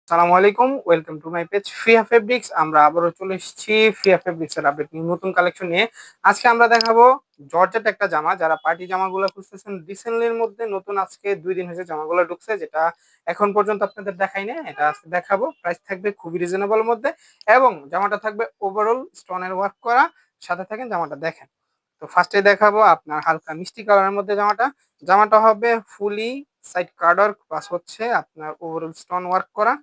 সালামু আলাইকুম, welcome to my page Fiya Fabrics. আমরা আবারও চলে এসেছি ফিয়া ফেব্রিক্স এর আপডেট নিয়ে নতুন কালেকশন নিয়ে। আজকে আমরা দেখাবো জর্জেট একটা জামা। যারা পার্টি জামাগুলো খুঁজতেছেন রিসেন্টলির মধ্যে নতুন, আজকে 2 দিন হয়েছে জামাগুলো ঢুকছে, যেটা এখন পর্যন্ত আপনাদের দেখাই না, এটা আজকে দেখাবো। প্রাইস থাকবে খুবই রিজনেবল মধ্যে এবং জামাটা থাকবে ওভারঅল স্টোনের ওয়ার্ক করা। সাথে থাকেন জামাটা দেখেন। তো ফার্স্টে দেখাবো আপনার হালকা মিষ্টি কালারের মধ্যে জামাটা। জামাটা হবে ফুলি সাইড কার্ড ওয়ার্ক প্লাস হচ্ছে আপনার ওভারঅল স্টোন ওয়ার্ক করা।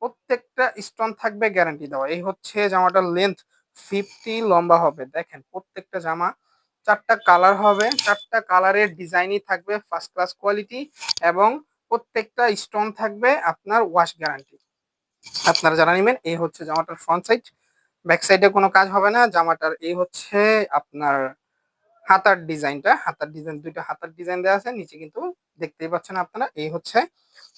প্রত্যেকটা স্টোন থাকবে গ্যারান্টি দেওয়া। এই হচ্ছে জামাটার লেন্থ 50, লম্বা হবে দেখেন। প্রত্যেকটা জামা 4টা কালার হবে, 4টা কালারের ডিজাইনই থাকবে ফার্স্ট ক্লাস কোয়ালিটি এবং প্রত্যেকটা স্টোন থাকবে আপনার ওয়াশ গ্যারান্টি। আপনারা যারা নেবেন, এই হচ্ছে জামাটার ফ্রন্ট সাইড। ব্যাক সাইডে কোনো কাজ হবে না জামাটার। এই হচ্ছে আপনার হাতার ডিজাইনটা, হাতার ডিজাইন, দুইটা হাতার ডিজাইন দেওয়া আছে নিচে, কিন্তু দেখতেই পাচ্ছেন আপনারা। এই হচ্ছে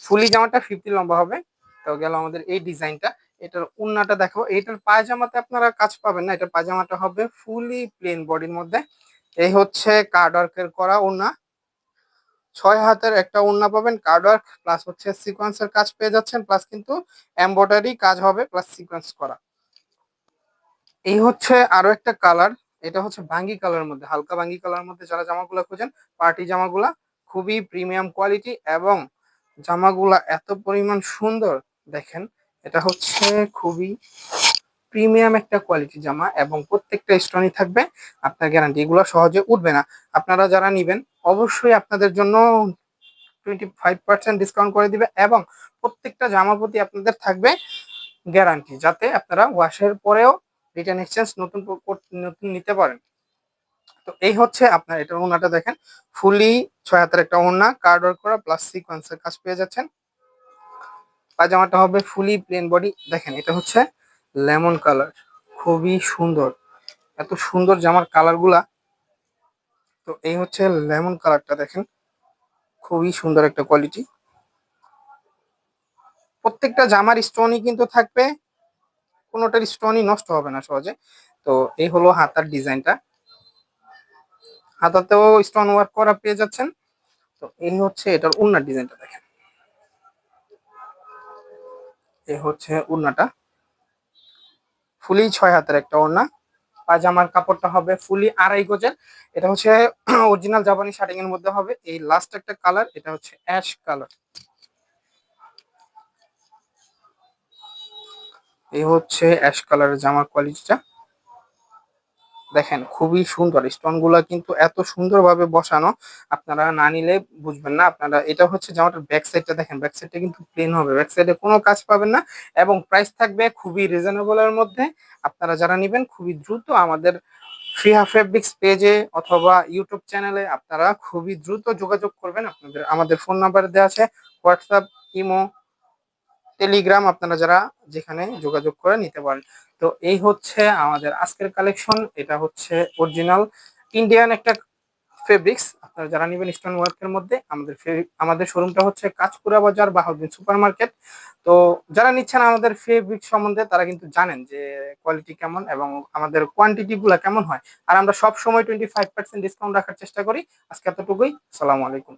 ফুলি জামাটা 50 লম্বা হবে। তো গেল আমাদের এই ডিজাইনটা। এটার ওন্নাটা দেখো, এটার পায়জামাতে আপনারা কাজ পাবেন না, এটার পায়জামাটা হবে ফুলি প্লেন বডির মধ্যে। এই হচ্ছে কার্ড ওয়ার্কের করা ওন্না, 6 হাতের একটা ওন্না পাবেন কার্ড ওয়ার্ক প্লাস হচ্ছে সিকোয়েন্সের কাজ পেয়ে যাচ্ছেন, প্লাস কিন্তু এমব্রয়ডারি কাজ হবে প্লাস সিকোয়েন্স করা। এই হচ্ছে আরো একটা কালার, এটা হচ্ছে বাঙ্গি কালার মধ্যে, হালকা বাঙ্গি কালার মধ্যে যারা জামাগুলা খোঁজেন, পার্টি জামাগুলা খুবই প্রিমিয়াম কোয়ালিটি এবং জামাগুলা এত পরিমাণ সুন্দর দেখেন। এটা হচ্ছে খুবই প্রিমিয়াম একটা কোয়ালিটি জামা এবং প্রত্যেকটা স্টোনই থাকবে আপনার গ্যারান্টি, এগুলো সহজে উঠবে না। আপনারা যারা নিবেন অবশ্যই আপনাদের জন্য 25% ডিসকাউন্ট করে দিবে এবং প্রত্যেকটা জামা প্রতি আপনাদের থাকবে গ্যারান্টি, যাতে আপনারা ওয়াশের পরেও রিটার্ন এক্সচেঞ্জ নতুন নিতে পারেন। তো এই হচ্ছে আপনার এটার ওড়নাটা দেখেন, ফুলি 6 হাতের একটা ওড়না কার্ড ওয়ার্ক করা প্লাস সিকোয়েন্সের কাজ পেয়ে যাচ্ছেন। পায়জামাটা হবে ফুলি প্লেন বডি দেখেন। এটা হচ্ছে লেমন কালার, খুবই সুন্দর, এত সুন্দর জামার কালার গুলা। তো এই হচ্ছে লেমন কালারটা দেখেন, খুবই সুন্দর একটা কোয়ালিটি। প্রত্যেকটা জামার স্টোনই কিন্তু থাকবে, কোনোটার স্টোনই নষ্ট হবে না সহজে। তো এই হলো হাতার ডিজাইনটা, হাতাতেও স্টোন ওয়ার্ক করা পেয়ে যাচ্ছেন। তো এই হচ্ছে এটার ওড়নার ডিজাইনটা দেখেন। এই হচ্ছে ওড়নাটা, ফুলি 6 হাতের একটা ওড়না। পায়জামার কাপড়টা হবে ফুলি 2.5 গজের। এটা হচ্ছে অরিজিনাল জাপানি শার্টিং এর মধ্যে হবে। এই লাস্ট একটা কালার, এটা হচ্ছে অ্যাশ কালার। এই হচ্ছে অ্যাশ কালারের জামার কোয়ালিটিটা দেখেন, খুবই সুন্দর। স্টোন গুলা কিন্তু এত সুন্দরভাবে বসানো, আপনারা না নিলে বুঝবেন না। আপনারা, এটা হচ্ছে জামাটার ব্যাক সাইডটা দেখেন, ব্যাক সাইডটা কিন্তু প্লেন হবে, ব্যাক সাইডে কোনো কাজ পাবেন না এবং প্রাইস থাকবে খুবই রিজনেবল এর মধ্যে। আপনারা যারা নেবেন খুবই দ্রুত আমাদের ফিয়া ফেব্রিক্স পেজে অথবা ইউটিউব চ্যানেলে আপনারা খুবই দ্রুত যোগাযোগ করবেন। আপনাদের আমাদের ফোন নাম্বার দেওয়া আছে, হোয়াটসঅ্যাপ, ইমো, টেলিগ্রাম, আপনারা যারা যেখানে যোগাযোগ করে নিতে পারেন। তো এই হচ্ছে আমাদের আজকের কালেকশন। এটা হচ্ছে অরিজিনাল ইন্ডিয়ান একটা ফেব্রিক্স। আপনারা যারা নেবেন স্টোন ওয়ার্কের মধ্যে, আমাদের শোরুমটা হচ্ছে কাঁচপুরা বাজার, বাহাউদ্দিন সুপার মার্কেট। তো যারা নিচ্ছেন আমাদের ফেব্রিক সম্বন্ধে, তারা কিন্তু জানেন যে কোয়ালিটি কেমন এবং আমাদের কোয়ান্টিটি গুলা কেমন হয়। আর আমরা সব সময় 25% ডিসকাউন্ট রাখার চেষ্টা করি। আজকে এতটুকুই, আসসালামু আলাইকুম।